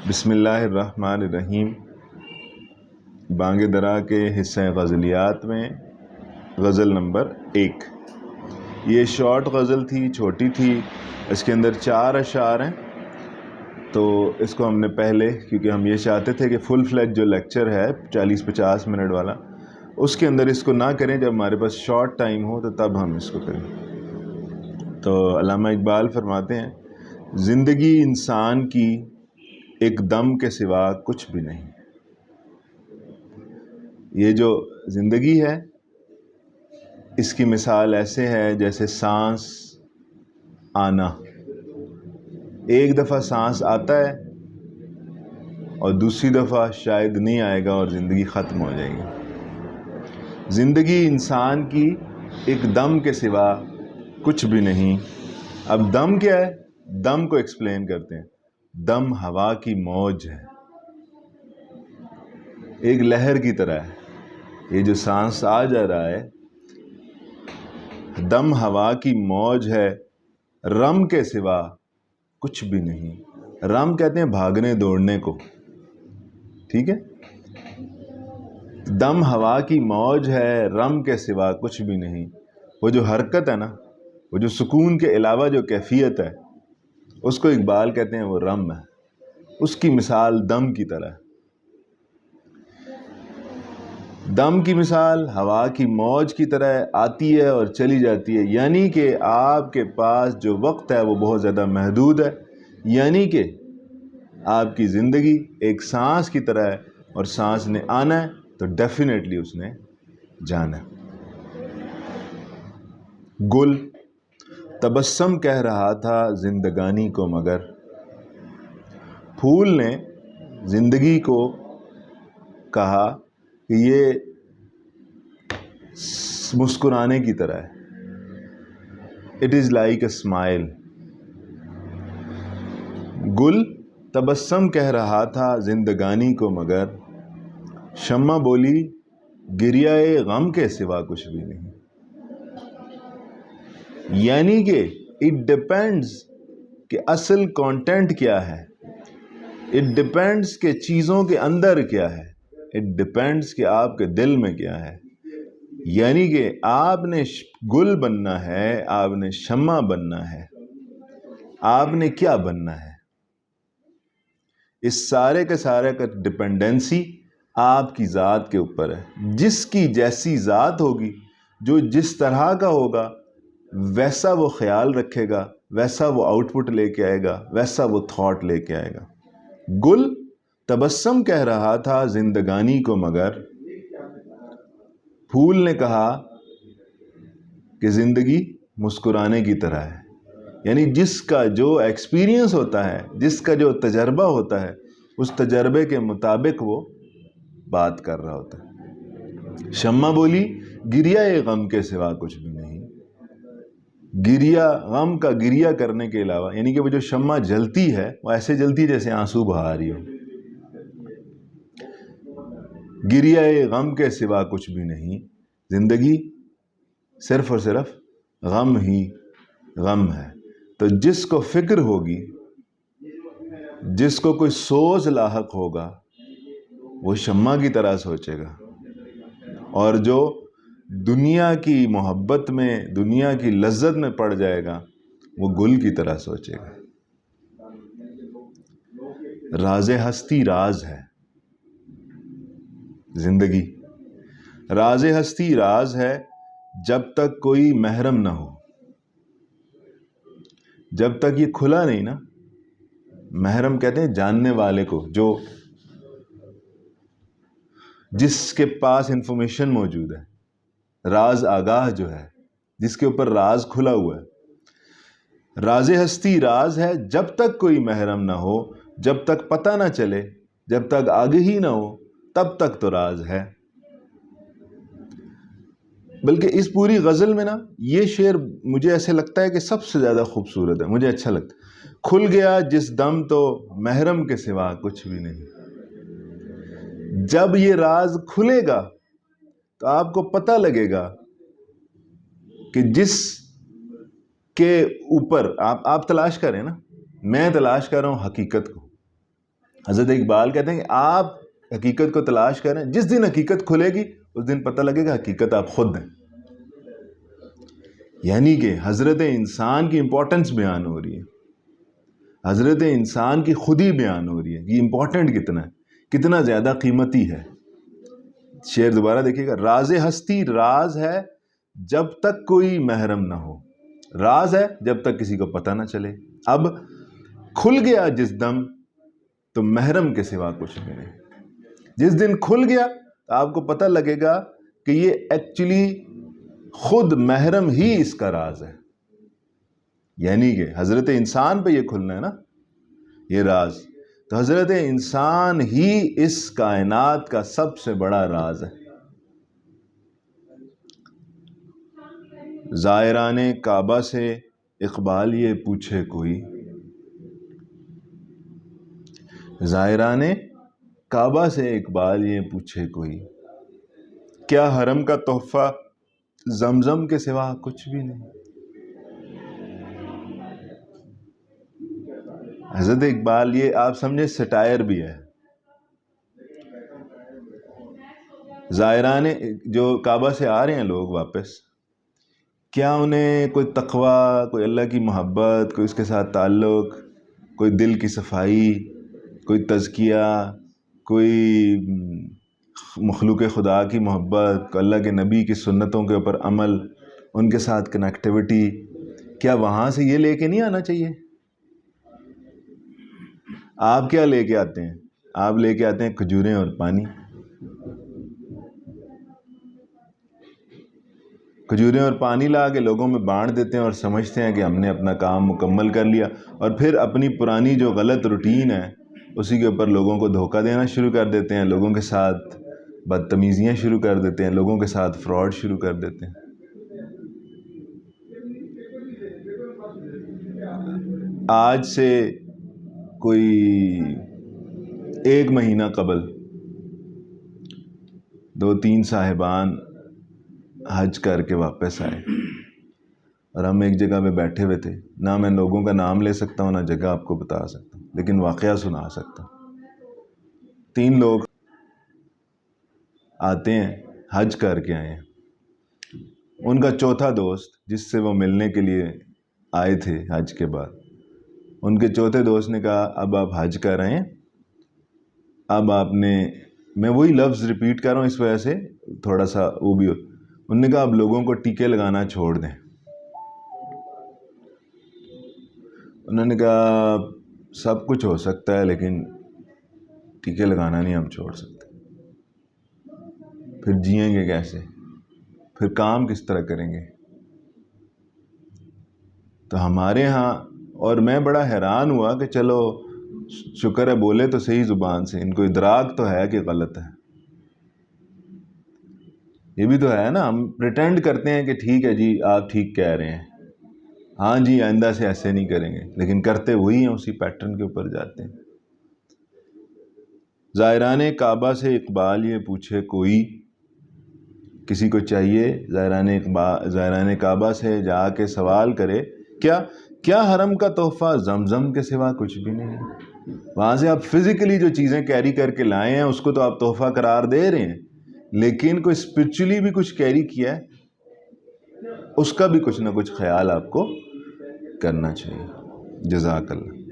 بسم اللہ الرحمن الرحیم۔ بانگ درا کے حصہ غزلیات میں غزل نمبر 1۔ یہ شارٹ غزل تھی، چھوٹی تھی، اس کے اندر 4 اشعار ہیں، تو اس کو ہم نے پہلے، کیونکہ ہم یہ چاہتے تھے کہ فل فلیج جو لیکچر ہے 40-50 منٹ والا، اس کے اندر اس کو نہ کریں، جب ہمارے پاس شارٹ ٹائم ہو تو تب ہم اس کو کریں۔ تو علامہ اقبال فرماتے ہیں، زندگی انسان کی ایک دم کے سوا کچھ بھی نہیں۔ یہ جو زندگی ہے، اس کی مثال ایسے ہے جیسے سانس آنا۔ ایک دفعہ سانس آتا ہے اور دوسری دفعہ شاید نہیں آئے گا اور زندگی ختم ہو جائے گی۔ زندگی انسان کی ایک دم کے سوا کچھ بھی نہیں۔ اب دم کیا ہے؟ دم کو ایکسپلین کرتے ہیں۔ دم ہوا کی موج ہے، ایک لہر کی طرح ہے۔ یہ جو سانس آ جا رہا ہے، دم ہوا کی موج ہے، رم کے سوا کچھ بھی نہیں۔ رم کہتے ہیں بھاگنے دوڑنے کو، ٹھیک ہے؟ دم ہوا کی موج ہے، رم کے سوا کچھ بھی نہیں۔ وہ جو حرکت ہے نا، وہ جو سکون کے علاوہ جو کیفیت ہے، اس کو اقبال کہتے ہیں وہ رم ہے۔ اس کی مثال دم کی طرح ہے۔ دم کی مثال ہوا کی موج کی طرح آتی ہے اور چلی جاتی ہے، یعنی کہ آپ کے پاس جو وقت ہے وہ بہت زیادہ محدود ہے، یعنی کہ آپ کی زندگی ایک سانس کی طرح ہے، اور سانس نے آنا ہے تو ڈیفینیٹلی اس نے جانا ہے۔ گل تبسم کہہ رہا تھا زندگانی کو، مگر پھول نے زندگی کو کہا کہ یہ مسکرانے کی طرح ہے۔ It is like a smile. گل تبسم کہہ رہا تھا زندگانی کو، مگر شمع بولی گریہ غم کے سوا کچھ بھی نہیں۔ یعنی کہ اٹ ڈپینڈز کہ اصل کانٹینٹ کیا ہے، اٹ ڈپینڈز کہ چیزوں کے اندر کیا ہے، اٹ ڈپینڈز کہ آپ کے دل میں کیا ہے۔ یعنی کہ آپ نے گل بننا ہے، آپ نے شمع بننا ہے، آپ نے کیا بننا ہے، اس سارے کے سارے کا ڈپینڈنسی آپ کی ذات کے اوپر ہے۔ جس کی جیسی ذات ہوگی، جو جس طرح کا ہوگا، ویسا وہ خیال رکھے گا، ویسا وہ آؤٹ پٹ لے کے آئے گا، ویسا وہ تھاٹ لے کے آئے گا۔ گل تبسم کہہ رہا تھا زندگانی کو، مگر پھول نے کہا کہ زندگی مسکرانے کی طرح ہے۔ یعنی جس کا جو ایکسپیرینس ہوتا ہے، جس کا جو تجربہ ہوتا ہے، اس تجربے کے مطابق وہ بات کر رہا ہوتا ہے۔ شمع بولی گریہ غم کے سوا کچھ بھی نہیں۔ گریہ، غم کا گریہ کرنے کے علاوہ، یعنی کہ وہ جو شمع جلتی ہے وہ ایسے جلتی ہے جیسے آنسو بہا رہی ہو۔ گریہ غم کے سوا کچھ بھی نہیں۔ زندگی صرف اور صرف غم ہی غم ہے۔ تو جس کو فکر ہوگی، جس کو کوئی سوز لاحق ہوگا، وہ شمع کی طرح سوچے گا، اور جو دنیا کی محبت میں، دنیا کی لذت میں پڑ جائے گا، وہ گل کی طرح سوچے گا۔ راز ہستی راز ہے زندگی۔ راز ہستی راز ہے جب تک کوئی محرم نہ ہو۔ جب تک یہ کھلا نہیں نا، محرم کہتے ہیں جاننے والے کو، جو جس کے پاس انفارمیشن موجود ہے، راز آگاہ جو ہے، جس کے اوپر راز کھلا ہوا ہے۔ راز ہستی راز ہے جب تک کوئی محرم نہ ہو، جب تک پتہ نہ چلے، جب تک آگہی نہ ہو، تب تک تو راز ہے۔ بلکہ اس پوری غزل میں نا، یہ شعر مجھے ایسے لگتا ہے کہ سب سے زیادہ خوبصورت ہے، مجھے اچھا لگتا ہے۔ کھل گیا جس دم تو محرم کے سوا کچھ بھی نہیں۔ جب یہ راز کھلے گا تو آپ کو پتہ لگے گا کہ جس کے اوپر آپ تلاش کریں نا، میں تلاش کر رہا ہوں حقیقت کو، حضرت اقبال کہتے ہیں کہ آپ حقیقت کو تلاش کریں، جس دن حقیقت کھلے گی اس دن پتہ لگے گا حقیقت آپ خود ہیں. یعنی کہ حضرت انسان کی امپورٹنس بیان ہو رہی ہے، حضرت انسان کی خود ہی بیان ہو رہی ہے کہ امپورٹنٹ کتنا ہے، کتنا زیادہ قیمتی ہے. شعر دوبارہ دیکھیے گا. راز ہستی راز ہے جب تک کوئی محرم نہ ہو، راز ہے جب تک کسی کو پتہ نہ چلے، اب کھل گیا جس دم تو محرم کے سوا کچھ بھی نہیں. جس دن کھل گیا تو آپ کو پتہ لگے گا کہ یہ ایکچولی خود محرم ہی اس کا راز ہے. یعنی کہ حضرت انسان پہ یہ کھلنا ہے نا یہ راز، تو حضرت انسان ہی اس کائنات کا سب سے بڑا راز ہے. زائران کعبہ سے اقبال یہ پوچھے کوئی، زائران کعبہ سے اقبال یہ پوچھے کوئی، کیا حرم کا تحفہ زمزم کے سوا کچھ بھی نہیں. حضرت اقبال یہ آپ سمجھے سٹائر بھی ہے. زائران جو کعبہ سے آ رہے ہیں لوگ واپس، کیا انہیں کوئی تقویٰ، کوئی اللہ کی محبت، کوئی اس کے ساتھ تعلق، کوئی دل کی صفائی، کوئی تزکیہ، کوئی مخلوق خدا کی محبت، اللہ کے نبی کی سنتوں کے اوپر عمل، ان کے ساتھ کنیکٹیوٹی، کیا وہاں سے یہ لے کے نہیں آنا چاہیے؟ آپ کیا لے کے آتے ہیں؟ آپ لے کے آتے ہیں کھجوریں اور پانی. کھجوریں اور پانی لا کے لوگوں میں بانٹ دیتے ہیں اور سمجھتے ہیں کہ ہم نے اپنا کام مکمل کر لیا، اور پھر اپنی پرانی جو غلط روٹین ہے اسی کے اوپر لوگوں کو دھوکہ دینا شروع کر دیتے ہیں، لوگوں کے ساتھ بدتمیزیاں شروع کر دیتے ہیں، لوگوں کے ساتھ فراڈ شروع کر دیتے ہیں. آج سے کوئی 1 مہینہ قبل 2-3 صاحبان حج کر کے واپس آئے اور ہم ایک جگہ پہ بیٹھے ہوئے تھے. نہ میں لوگوں کا نام لے سکتا ہوں، نہ جگہ آپ کو بتا سکتا ہوں، لیکن واقعہ سنا سکتا ہوں. 3 لوگ آتے ہیں، حج کر کے آئے ہیں. ان کا چوتھا دوست جس سے وہ ملنے کے لیے آئے تھے حج کے بعد، ان کے چوتھے دوست نے کہا اب آپ حج کر رہے ہیں، اب آپ نے، میں وہی لفظ ریپیٹ کر رہا ہوں اس وجہ سے تھوڑا سا وہ بھی ہو، انہوں نے کہا اب لوگوں کو ٹیکے لگانا چھوڑ دیں. انہوں نے کہا سب کچھ ہو سکتا ہے لیکن ٹیکے لگانا نہیں ہم چھوڑ سکتے. پھر جئیں گے کیسے؟ پھر کام کس طرح کریں گے؟ تو ہمارے ہاں، اور میں بڑا حیران ہوا کہ چلو شکر ہے بولے تو صحیح زبان سے، ان کو ادراک تو ہے کہ غلط ہے. یہ بھی تو ہے نا، ہم پریٹینڈ کرتے ہیں کہ ٹھیک ہے جی آپ ٹھیک کہہ رہے ہیں، ہاں جی آئندہ سے ایسے نہیں کریں گے، لیکن کرتے وہی ہیں، اسی پیٹرن کے اوپر جاتے ہیں. زائران کعبہ سے اقبال یہ پوچھے کوئی، کسی کو چاہیے زائران کعبہ سے جا کے سوال کرے کیا حرم کا تحفہ زمزم کے سوا کچھ بھی نہیں. وہاں سے آپ فزیکلی جو چیزیں کیری کر کے لائے ہیں اس کو تو آپ تحفہ قرار دے رہے ہیں، لیکن کوئی اسپرچولی بھی کچھ کیری کیا ہے، اس کا بھی کچھ نہ کچھ خیال آپ کو کرنا چاہیے. جزاک اللہ.